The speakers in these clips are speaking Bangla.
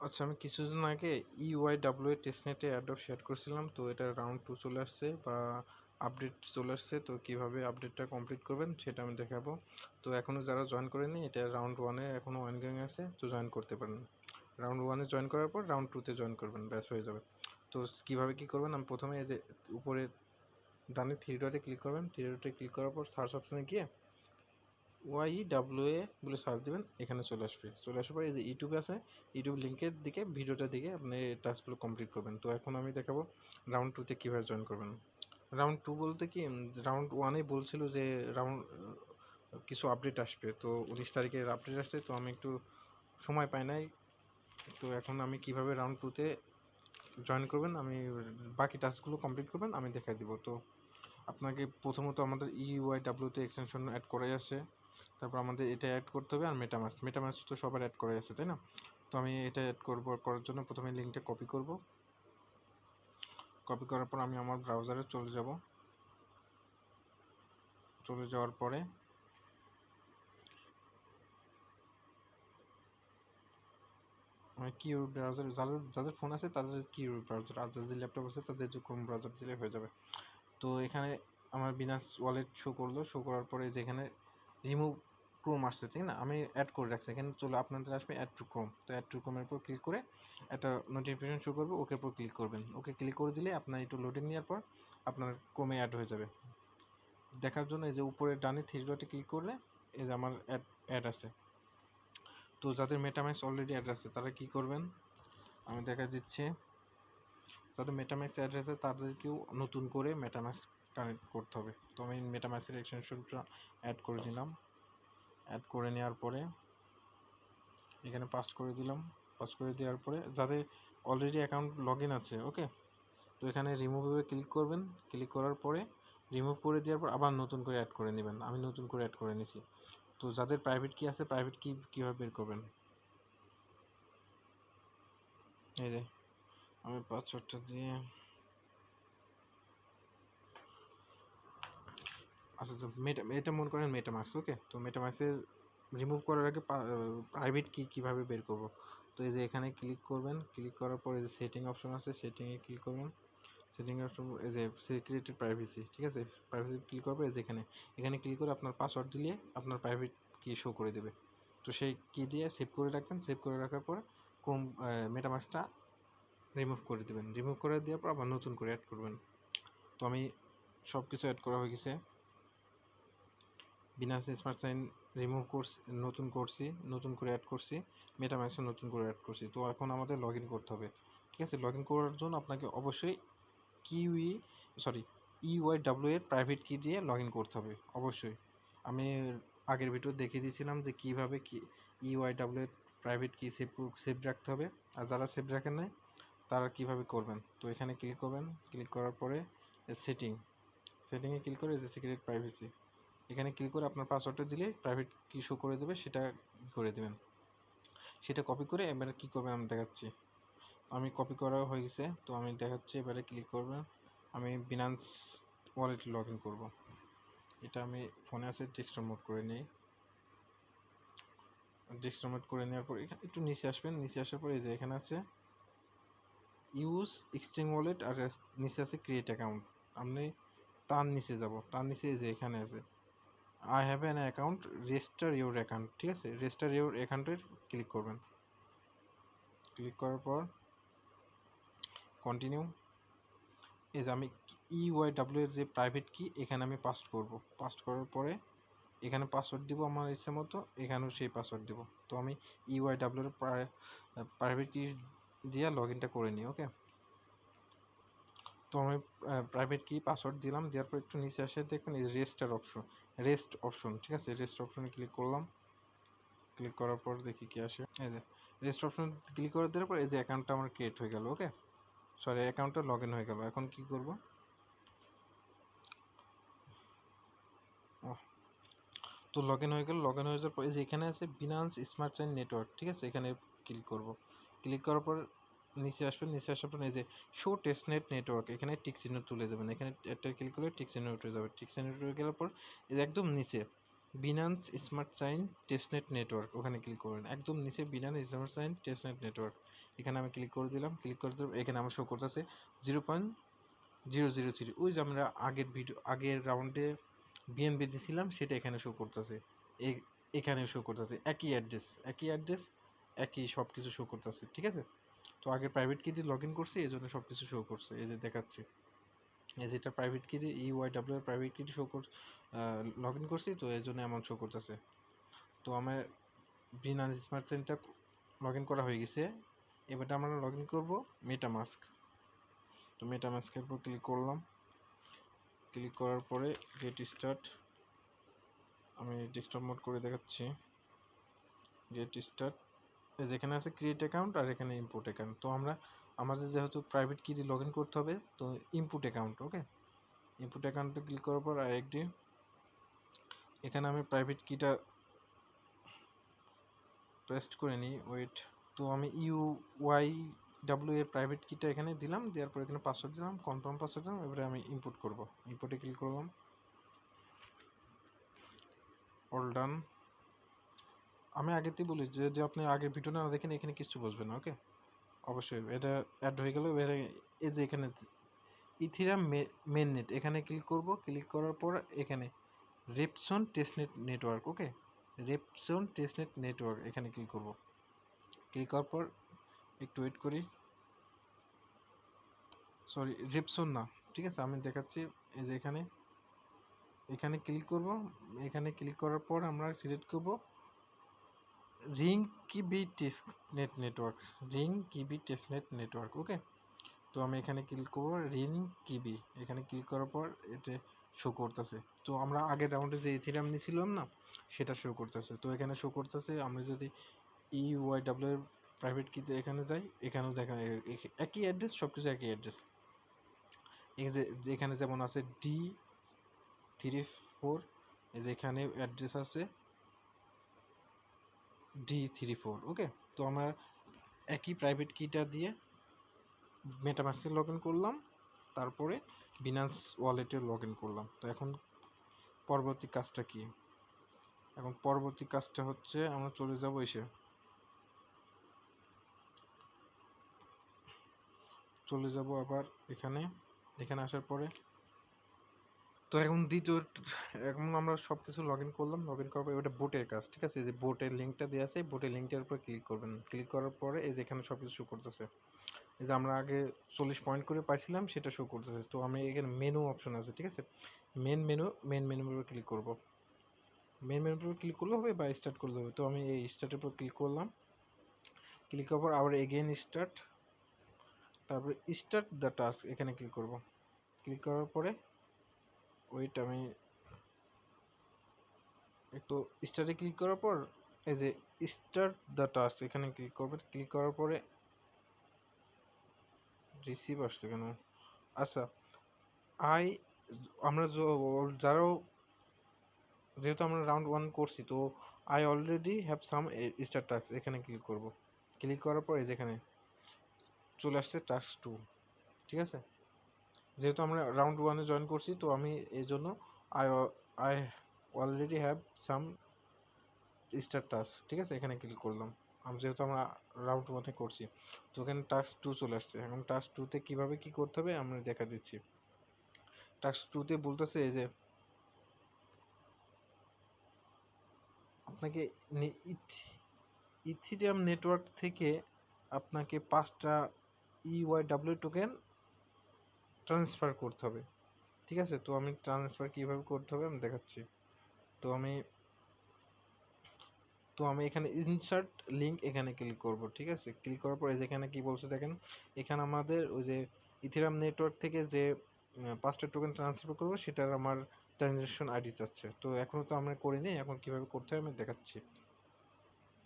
আচ্ছা, আমি কিছুদিন আগে EYW টেস্টনেটে অ্যাডব শেয়ার করছিলাম, তো এটা রাউন্ড 2 চলে আসছে বা আপডেট চলে আসছে। তো কিভাবে আপডেটটা কমপ্লিট করবেন সেটা আমি দেখাবো। তো এখনও যারা জয়েন করেনি, এটা রাউন্ড 1-এ এখনও অনগোয়িং আছে, তো জয়েন করতে পারেন। রাউন্ড 1-এ জয়েন করার পর রাউন্ড 2-তে জয়েন করবেন, ব্যাস হয়ে যাবে। তো কিভাবে কি করবেন, আমি প্রথমে এই যে উপরে ডানে থ্রি ডটে ক্লিক করবেন। থ্রি ডটে ক্লিক করার পর সার্চ অপশনে গিয়ে YWA বলে সার্চ দিবেন, এখানে চলে আসবে। চলে আসার পর এই যে ইউটিউবে আছে, ইউটিউব লিঙ্কের দিকে ভিডিওটা দিকে আপনি টাস্কগুলো কমপ্লিট করবেন। তো এখন আমি দেখাবো রাউন্ড 2-তে কীভাবে জয়েন করবেন। রাউন্ড 2 বলতে কি, রাউন্ড 1-এ বলছিল যে রাউন্ড কিছু আপডেট আসবে, তো 19 তারিখের আপডেট আসছে, তো আমি একটু সময় পাই নাই। তো এখন আমি কিভাবে রাউন্ড 2-তে জয়েন করবেন, আমি বাকি টাস্কগুলো কমপ্লিট করবেন আমি দেখাই দিব। তো আপনাকে প্রথমত আমাদের EYW-তে এক্সটেনশন অ্যাড করাই আছে, তারপর আমাদের এটা অ্যাড করতে হবে, আর মেটামাস্ক তো সবার অ্যাড করাই আছে, তাই না? তো আমি এটা অ্যাড করার জন্য প্রথমে লিঙ্কটা কপি করব। কপি করার পর আমি আমার ব্রাউজারে চলে যাব। চলে যাওয়ার পরে কি ব্রাউজার, যাদের ফোন আছে তাদের কি ব্রাউজার, আর যাদের ল্যাপটপ আছে তাদের যে ক্রোম ব্রাউজার দিলে হয়ে যাবে। তো এখানে আমার বিনান্স ওয়ালেট শো করলো, শো করার পরে যেখানে রিমুভ ক্রোম আসছে, ঠিক না, আমি অ্যাড করে রাখছি। এখানে চলে আপনাদের আসবে অ্যাড টু ক্রোম। তো অ্যাড টু ক্রোমের উপর ক্লিক করে একটা নোটিফিকেশন শো করবে, ওকে উপর ক্লিক করবেন। ওকে ক্লিক করে দিলে আপনার একটু লোডিং নেওয়ার পর আপনার ক্রোমে অ্যাড হয়ে যাবে। দেখার জন্য এই যে উপরে ডানে থ্রি ডটে ক্লিক করলে এই যে আমার অ্যাড আছে। তো যাদের মেটামাস্ক অলরেডি অ্যাড আছে তারা কি করবেন আমি দেখা দিচ্ছি। যাদের মেটামাস্ক অ্যাড আছে তাদেরকেও নতুন করে মেটামাস্ক কানেক্ট করতে হবে। তো আমি মেটামাস্কের এক্সটেনশনটা অ্যাড করে দিলাম। অ্যাড করে নেওয়ার পরে এখানে পাস্ট করে দিলাম। পাস্ট করে দেওয়ার পরে যাদের অলরেডি অ্যাকাউন্ট লগ ইন আছে, ওকে, তো এখানে রিমুভে ক্লিক করবেন। ক্লিক করার পরে রিমুভ করে দেওয়ার পর আবার নতুন করে অ্যাড করে নেবেন। আমি নতুন করে অ্যাড করে নিছি। তো যাদের প্রাইভেট কি আছে, প্রাইভেট কি কীভাবে বের করবেন, এই যে আমি পাসওয়ার্ডটা দিয়ে, আচ্ছা আচ্ছা, এটা মনে করেন মেটামাস্ক, ওকে। তো মেটামাস্কের রিমুভ করার আগে প্রাইভেট কি কীভাবে বের করব। তো এই যে এখানে ক্লিক করবেন। ক্লিক করার পর এই যে সেটিং অপশন আছে, সেটিংয়ে ক্লিক করবেন। সেটিং অপশন এই যে সিক্রেট প্রাইভেসি, ঠিক আছে, প্রাইভেসি ক্লিক করবে। এই যে এখানে ক্লিক করে আপনার পাসওয়ার্ড দিলে আপনার প্রাইভেট কি শো করে দেবে। তো সেই কি দিয়ে সেভ করে রাখবেন। সেভ করে রাখার পর ক্রোম মেটামাস্কটা রিমুভ করে দেবেন। রিমুভ করে দেওয়ার পর আবার নতুন করে অ্যাড করবেন। তো আমি সব কিছু অ্যাড করা হয়ে গেছে। বিনান্স স্মার্ট চেইন রিমুভ করছি, নতুন করছি, নতুন করে অ্যাড করছি, মেটামাস্ক নতুন করে অ্যাড করছি। তো এখন আমাদের লগ ইন করতে হবে, ঠিক আছে। লগ ইন করার জন্য আপনাকে অবশ্যই EYW এর প্রাইভেট কি দিয়ে লগ ইন করতে হবে অবশ্যই। আমি আগের ভিডিও দেখিয়ে দিয়েছিলাম যে কীভাবে EYW এর প্রাইভেট কি সেভ রাখতে হবে, আর যারা সেভ রাখেন নাই তারা কীভাবে করবেন। তো এখানে ক্লিক করবেন। ক্লিক করার পরে সেটিংয়ে ক্লিক করে যে সিক্রেট প্রাইভেসি, এখানে ক্লিক করে আপনার পাসওয়ার্ডটা দিলে প্রাইভেট কি শো করে দেবে, সেটা করে দেবেন। সেটা কপি করে এবারে কি করবেন আমি দেখাচ্ছি। আমি কপি করা হয়ে গেছে, তো আমি দেখাচ্ছি। এবারে ক্লিক করবেন। আমি বিনান্স ওয়ালেটে লগ ইন করবো। এটা আমি ফোনে আছে, ডেস্কটপ মোড করে নিই। ডেস্কটপ মোড করে নেওয়ার পর এখানে একটু নিচে আসবেন। নিচে আসার পর এই যে এখানে আছে ইউজ এক্সচেঞ্জ ওয়ালেট, আর নিচে আছে ক্রিয়েট অ্যাকাউন্ট। আপনি তার নিচে যাব, তার নিচে এই যে এখানে আছে I have an account, register your account, ঠিক আছে, রেজিস্টার ইউর অ্যাকাউন্টের ক্লিক করবেন। ক্লিক করার পর কন্টিনিউ। এই যে আমি EYW এর যে প্রাইভেট কি এখানে আমি পাস্ট করব। পাস্ট করার পরে এখানে পাসওয়ার্ড দিব আমার ইচ্ছে মতো, এখানেও সেই পাসওয়ার্ড দিব। তো আমি EYW এর প্রাইভেট কি দিয়ে লগ ইনটা করে নিই, ওকে। তো আমি প্রাইভেট কি পাসওয়ার্ড দিলাম। দেওয়ার পর একটু নিচে আসে দেখবেন এই রেস্ট অপশন, ঠিক আছে, রেস্ট অপশনে ক্লিক করলাম। ক্লিক করার পর দেখি কি আসে। এই যে রেজিস্টার অপশন ক্লিক করে দেওয়ার পর এই যে অ্যাকাউন্টটা আমার ক্রিয়েট হয়ে গেল, ওকে, সরি, অ্যাকাউন্টটা লগ ইন হয়ে গেল। এখন কি করব, তো লগ ইন হয়ে গেল। লগ ইন হয়ে যাওয়ার পর এই যে এখানে আছে বিনান্স স্মার্ট চেইন নেটওয়ার্ক, ঠিক আছে, এখানে ক্লিক করব। ক্লিক করার পর নিচে আসবেন। নিচে আসার পর এই যে শো টেস্টনেট নেটওয়ার্ক, এখানে টিক চিহ্ন তুলে যাবেন। এখানে একটা ক্লিক করলে টিক চিহ্ন উঠে যাবে। টিক চিহ্ন উঠে গেলার পর এই যে একদম নিচে বিনান্স স্মার্ট চাইন টেস্টনেট নেটওয়ার্ক, ওখানে ক্লিক করবেন। একদম নিচে বিনান্স স্মার্ট চাইন টেস্টনেট নেটওয়ার্ক, এখানে আমি ক্লিক করে দিলাম। ক্লিক করে দিলাম, এখানে আমার শো করতেছে 0.003। ওই যে আমরা আগের রাউন্ডে বিএনবি দিছিলাম সেটা এখানে শো করতেছে, এখানে শো করতেছে একই অ্যাড্রেস একই সব কিছু শো করতেছে, ঠিক আছে। তো আগের প্রাইভেট কি দিয়ে লগ ইন করছি, এই জন্য সব কিছু শো করছে। এই যে দেখাচ্ছি, এই যেটা প্রাইভেট কি দিয়ে ইউআইডাব্লিউ এর প্রাইভেট কি শো কর লগ ইন করছি, তো এই জন্য এমন শো করতেছে। তো আমার বিনান্স স্মার্ট চেইনটা লগ ইন করা হয়ে গেছে। এবারে আমরা লগ ইন করবো মেটামাস্ক। তো মেটামাস্কের উপর ক্লিক করলাম। ক্লিক করার পরে গেট স্টার্ট, আমি ডেস্কটপ মোড করে দেখাচ্ছি। গেট স্টার্ট, যেখানে আছে ক্রিয়েট অ্যাকাউন্ট আর এখানে ইম্পোর্ট অ্যাকাউন্ট। তো আমাদের যেহেতু প্রাইভেট কি দিয়ে লগ ইন করতে হবে, তো ইনপুট অ্যাকাউন্ট, ওকে। ইনপুট অ্যাকাউন্টে ক্লিক করার পর আইডি, এখানে আমি প্রাইভেট কিটা পেস্ট করে নিই, ওয়েট। তো আমি ইউআইডাব্লিউ এর প্রাইভেট কিটা এখানে দিলাম, দেওয়ার পর এখানে পাসওয়ার্ড দিলাম, কনফার্ম পাসওয়ার্ড দিলাম। এবারে আমি ইনপুট করব, ইনপুটে ক্লিক করলাম, অল ডান। আমি আগেতেই বলি যে আপনি আগের ভিডিও না দেখেন এখানে কিছু বুঝবেন না, ওকে। অবশ্যই এটা অ্যাড হয়ে গেল। এই যে এখানে ইথিরাম মেন নেট, এখানে ক্লিক করব। ক্লিক করার পর এখানে রেপসন টেস্টনেট নেটওয়ার্ক, ওকে। রেপসন টেস্টনেট নেটওয়ার্ক, এখানে ক্লিক করব। ক্লিক করার পর একটু ওয়েট করি, সরি রেপসন না, ঠিক আছে আমি দেখাচ্ছি। এই যে এখানে ক্লিক করব। এখানে ক্লিক করার পর আমরা সিলেক্ট করব রিং কিবি টেস্টনেট নেটওয়ার্ক, রিং কিবি টেস্টনেট নেটওয়ার্ক, ওকে। তো আমি এখানে ক্লিক করব রিং কিবি, এখানে ক্লিক করার পর এটা শো করতেছে। তো আমরা আগের রাউন্ডে যে ইথিরিয়াম নিয়েছিলাম না, সেটা শো করতেছে। তো এখানে শো করতেছে, আমরা যদি ইউআইডাব্লিউ এর প্রাইভেট কিতে এখানে যাই, এখানেও দেখা একই অ্যাড্রেস, সব কিছু একই অ্যাড্রেস। এখানে যেমন আছে D34, এই যে এখানে অ্যাড্রেস আছে D34, ওকে। তো আমরা একই প্রাইভেট কিটা দিয়ে মেটামাস্কে লগ ইন করলাম, তারপরে বিনান্স ওয়ালেটে লগ ইন করলাম। তো এখন পরবর্তী কাজটা কি? এখন পরবর্তী কাজটা হচ্ছে আমরা চলে যাব আবার এখানে আসার পরে, তো এখন আমরা সব কিছু লগ ইন করলাম। লগ ইন করার পর এটা বোটের কাজ, ঠিক আছে। এই যে বোটের লিঙ্কটা দেওয়া আছে, বোটের লিঙ্কটার উপর ক্লিক করবেন। ক্লিক করার পরে এই যে এখানে সব কিছু শো করতেছে। এই যে আমরা আগে 40 পয়েন্ট করে পাইছিলাম, সেটা শো করতেছে। তো আমি এখানে মেনু অপশন আছে, ঠিক আছে। মেন মেনুর উপর ক্লিক করব। মেন মেনুর উপর ক্লিক করলে হবে বা স্টার্ট করলে হবে। তো আমি এই স্টার্টের উপর ক্লিক করলাম। ক্লিক করার পর আবার এগেইন স্টার্ট, তারপরে স্টার্ট দ্য টাস্ক, এখানে ক্লিক করব। ক্লিক করার পরে ওয়েট, আমি একটু স্টার্টে ক্লিক করার পর এই যে স্টার্ট দ্য টাস্ক, এখানে ক্লিক করবেন। ক্লিক করার পরে রিসিভ আসছে কেন? আচ্ছা, আই আমরা যারাও, যেহেতু আমরা রাউন্ড 1 করছি, তো I already have some start task, এখানে ক্লিক করব। ক্লিক করার পরে যেখানে চলে আসছে টাস্ক 2, ঠিক আছে। যেহেতু আমরা রাউন্ড 1-এ জয়েন করছি, তো আমি এই জন্য I I already have some start task, ঠিক আছে, এখানে ক্লিক করলাম। যেহেতু আমরা রাউন্ড 1-এ করছি, তো এখানে টাস্ক 2 চলে আসছে। এখন টাস্ক 2-তে কীভাবে কী করতে হবে আমরা দেখা দিচ্ছি। টাস্ক 2-তে বলতেছে এই যে আপনাকে ইথিরিয়াম নেটওয়ার্ক থেকে আপনাকে 5টা ইউআইডাব্লিউ টোকেন ট্রান্সফার করতে হবে, ঠিক আছে। তো আমি ট্রান্সফার কীভাবে করতে হবে আমি দেখাচ্ছি। তো আমি এখানে ইনসার্ট লিঙ্ক, এখানে ক্লিক করব, ঠিক আছে। ক্লিক করার পরে যেখানে কি বলছে দেখেন, এখানে আমাদের ওই যে ইথিরিয়াম নেটওয়ার্ক থেকে যে 5টা টোকেন ট্রান্সফার করবো, সেটার আমার ট্রানজ্যাকশন আইডি চাচ্ছে। তো এখনও তো আমরা করিনি, এখন কিভাবে করতে হয় আমি দেখাচ্ছি।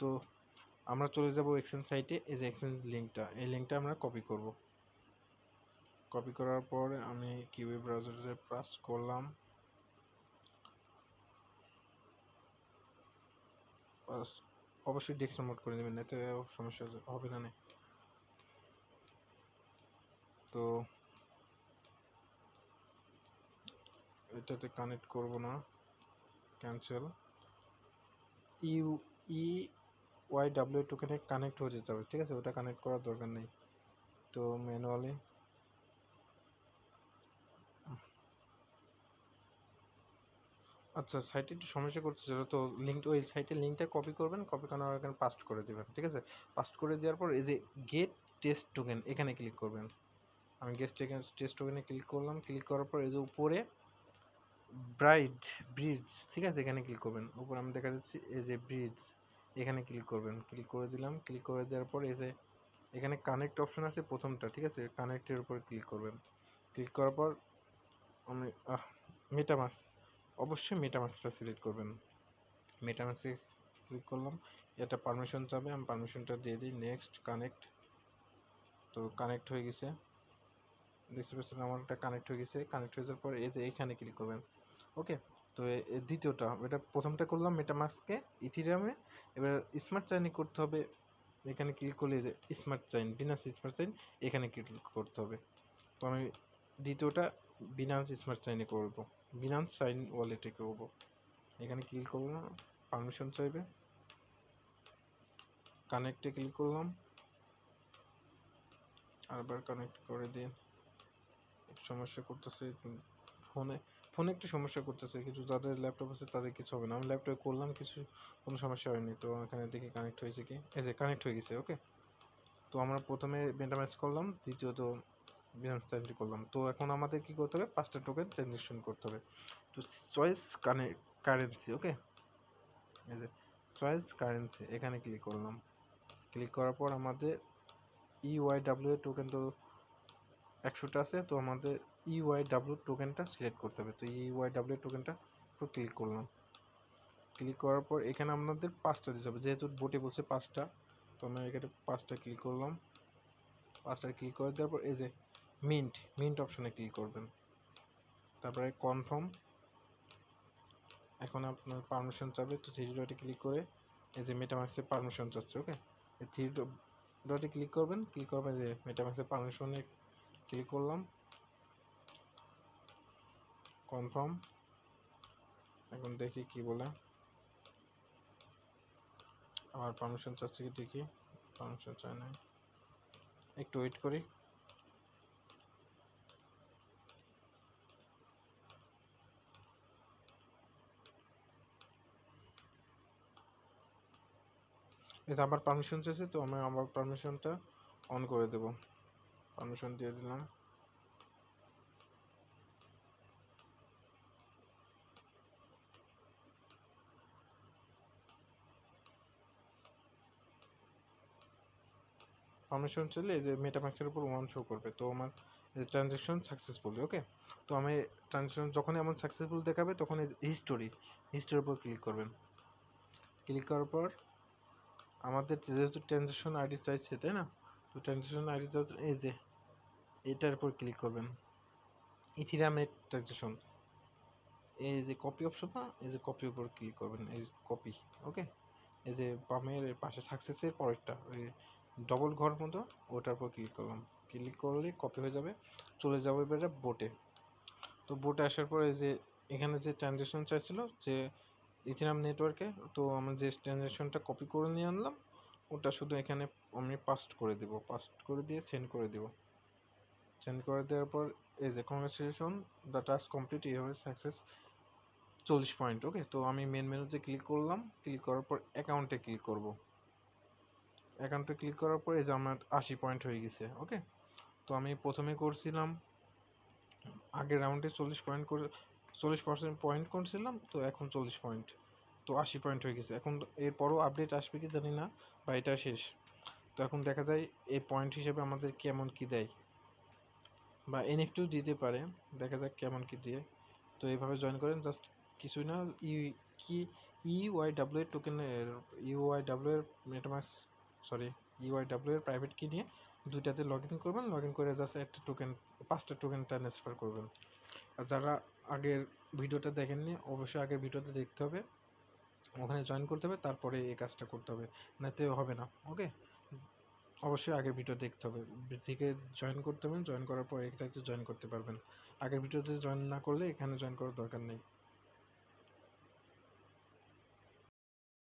তো আমরা চলে যাব এক্সচেঞ্জ সাইটে। এই যে এক্সচেঞ্জ লিঙ্কটা, এই লিঙ্কটা আমরা কপি করব। কপি করার পর আমি কিউবি ব্রাউজারে পাস করলাম। অবশ্যই ডেস্কটপ মোড করে নেবেন, এতে সমস্যা হবে না। তো এটাতে কানেক্ট করব না, cancel. U E Y W টোকেনে কানেক্ট হয়ে যেতে হবে, ঠিক আছে, ওটা কানেক্ট করার দরকার নেই। তো ম্যানুয়ালি আচ্ছা, সাইটে একটু সমস্যা করতেছিল, তো লিঙ্ক, ওই সাইটের লিঙ্কটা কপি করবেন, কপি করার এখানে পাস্ট করে দেবেন, ঠিক আছে। পাস্ট করে দেওয়ার পর এই যে গেট টেস্ট টোকেন এখানে ক্লিক করবেন। আমি গেট টেস্ট টোকেনে ক্লিক করলাম, ক্লিক করার পর এই যে উপরে ব্রিজ, ঠিক আছে, এখানে ক্লিক করবেন। উপরে আমি দেখা যাচ্ছে এই যে ব্রিজ, এখানে ক্লিক করবেন। ক্লিক করে দিলাম, ক্লিক করে দেওয়ার পর এই যে এখানে কানেক্ট অপশন আছে প্রথমটা, ঠিক আছে, কানেক্টের উপর ক্লিক করবেন। ক্লিক করার পর আমি মেটামাস্ক, অবশ্যই মেটামাস্কটা সিলেক্ট করবেন। মেটামাস্কে ক্লিক করলাম, এটা পারমিশন চাবে, আমি পারমিশনটা দিয়ে দিই। নেক্সট কানেক্ট, তো কানেক্ট হয়ে গেছে, দেখতে পাচ্ছেন আমার একটা কানেক্ট হয়ে গেছে। কানেক্ট হয়ে যাওয়ার পর এই যে এইখানে ক্লিক করবেন। ওকে, তো দ্বিতীয়টা, এটা প্রথমটা করলাম মেটামাস্কে ইথিরিয়ামে, এবার স্মার্ট চেইনে করতে হবে। এখানে ক্লিক করলে যে smart chain, Binance smart chain, এখানে ক্লিক করতে হবে। তো আমি দ্বিতীয়টা বিনান্স স্মার্ট চেইনে করব, বিনান্স সাইন ওয়ালেটে করব। এখানে ক্লিক করলাম, পারমিশন চাইবে, কানেক্টে ক্লিক করলাম, আবার কানেক্ট করে দিয়ে সমস্যা করতেছে ফোনে, একটু সমস্যা করতেছে, কিছু যাদের ল্যাপটপ আছে তাদের কিছু হবে না। আমি ল্যাপটপে করলাম, কিছু কোনো সমস্যা হয়নি। তো এখানে দেখি কানেক্ট হয়েছে কি, এই যে কানেক্ট হয়ে গেছে। ওকে, তো আমরা প্রথমে মেটামাস্ক করলাম, দ্বিতীয়ত বিনান্স চেইনটি করলাম। তো এখন আমাদের কি করতে হবে, 5টা টোকেন ট্রানজাকশন করতে হবে। তো চয়েস কারেন্সি, ওকে, এই যে চয়েস কারেন্সি, এখানে ক্লিক করলাম। ক্লিক করার পর আমাদের ইউআইডাব্লিউ এর টোকেন তো 100টা আছে, তো আমাদের ইউআইডাব্লিউ টোকেনটা সিলেক্ট করতে হবে। তো ইউআইডাব্লিউ টোকেনটা উপর ক্লিক করলাম। ক্লিক করার পর এখানে আপনাদের 5টা দিতে হবে, যেহেতু বোটে বলছে 5টা, তো আমরা এখানে 5টা ক্লিক করলাম। 5টা ক্লিক করে দেওয়ার পর এই যে মিন্ট অপশনে ক্লিক করবেন, তারপরে কনফার্ম। এখন আপনার পারমিশন চাবে, তো থ্রি ডটে ক্লিক করে এই যে মেটামাস্কের পারমিশন চাচ্ছে। ওকে, এই থ্রি ডটে ক্লিক করবেন, ক্লিক করবেন যে মেটামাস্কের পারমিশনে ক্লিক করলাম, কনফার্ম। এখন দেখি কি বলে, আমার পারমিশন চাচ্ছে কি দেখি, পারমিশন চায় না, একটু ওয়েট করি। এটা আবার পারমিশন চাইছে, তো আমি আবার পারমিশনটা অন করে দেব, পারমিশন দিয়ে দিলাম। পারমিশন চলে এই যে মেটামাস্কের উপর 1 শো করবে, তো আমার ট্রানজ্যাকশন সাকসেসফুল। ওকে, তো আমি ট্রানজ্যাকশন যখন এমন সাকসেসফুল দেখাবে তখন এই হিস্টোরির উপর ক্লিক করবেন। ক্লিক করার পর আমাদের যেহেতু ট্রানজ্যাকশন আইডি চাইছে, তাই না, তো ট্রানজ্যাকশন আইডি এই যে এটার উপর ক্লিক করবেন, ইথিরিয়ামের ট্রানজ্যাকশন, এই যে কপি অপশন না, এই যে কপির উপর ক্লিক করবেন, এই কপি। ওকে, এই যে বামের পাশে সাকসেসের পরেরটা, ওই ডবল ঘর মতো, ওটার উপর ক্লিক করলাম। ক্লিক করলে কপি হয়ে যাবে, চলে যাবে এবারে বোটে। তো বোটে আসার পরে যে এখানে যে ট্রানজ্যাকশন চাইছিল যে ইথিরিয়াম নেটওয়ার্কে, তো আমি যে ট্রানজ্যাকশনটা কপি করে নিয়ে আনলাম, ওটা শুধু এখানে আমি পাস্ট করে দিব, পাস্ট করে দিয়ে সেন্ড করে দিব। সেন্ড করে দেওয়ার পর এই যে congratulation, the task complete, you have success 40 point. Okay, তো আমি মেন মেনুতে ক্লিক করলাম, ক্লিক করার পর অ্যাকাউন্টে ক্লিক করব। অ্যাকাউন্টে ক্লিক করার পর এই যে আমার 80 পয়েন্ট হয়ে গেছে। ওকে, তো আমি প্রথমে করছিলাম আগের রাউন্ডে 40% পয়েন্ট করছিলাম, তো এখন 40 পয়েন্ট, তো 80 পয়েন্ট হয়ে গেছে। এখন এরপরও আপডেট আসবে কি জানি না, বা এটা শেষ। তো এখন দেখা যায় এই পয়েন্ট হিসেবে আমাদের কেমন কি দেয়, বা এনএফটিও দিতে পারে, দেখা যাক কেমন কি দিয়ে। তো এইভাবে জয়েন করেন, জাস্ট কিছুই না, কি ইউআইডাব্লিউ এর টোকেনের, ইউআইডাব্লিউ এর মেটামাস্ক, সরি, ইউআইডাব্লিউ এর প্রাইভেট কি নিয়ে দুইটাতে লগ ইন করবেন, লগ ইন করে জাস্ট একটা টোকেন, 5টা টোকেন ট্রান্সফার করবেন। আর যারা আগের ভিডিওটা দেখেননি, অবশ্যই আগের ভিডিওটা দেখতে হবে, ওখানে জয়েন করতে হবে, তারপরে এই কাজটা করতে হবে, নাতে হবে না। ওকে, অবশ্যই আগের ভিডিও দেখতে হবে, থেকে জয়েন করতে হবে, জয়েন করার পর এটাতে জয়েন করতে পারবেন। আগের ভিডিওতে জয়েন না করলে এখানে জয়েন করার দরকার নেই।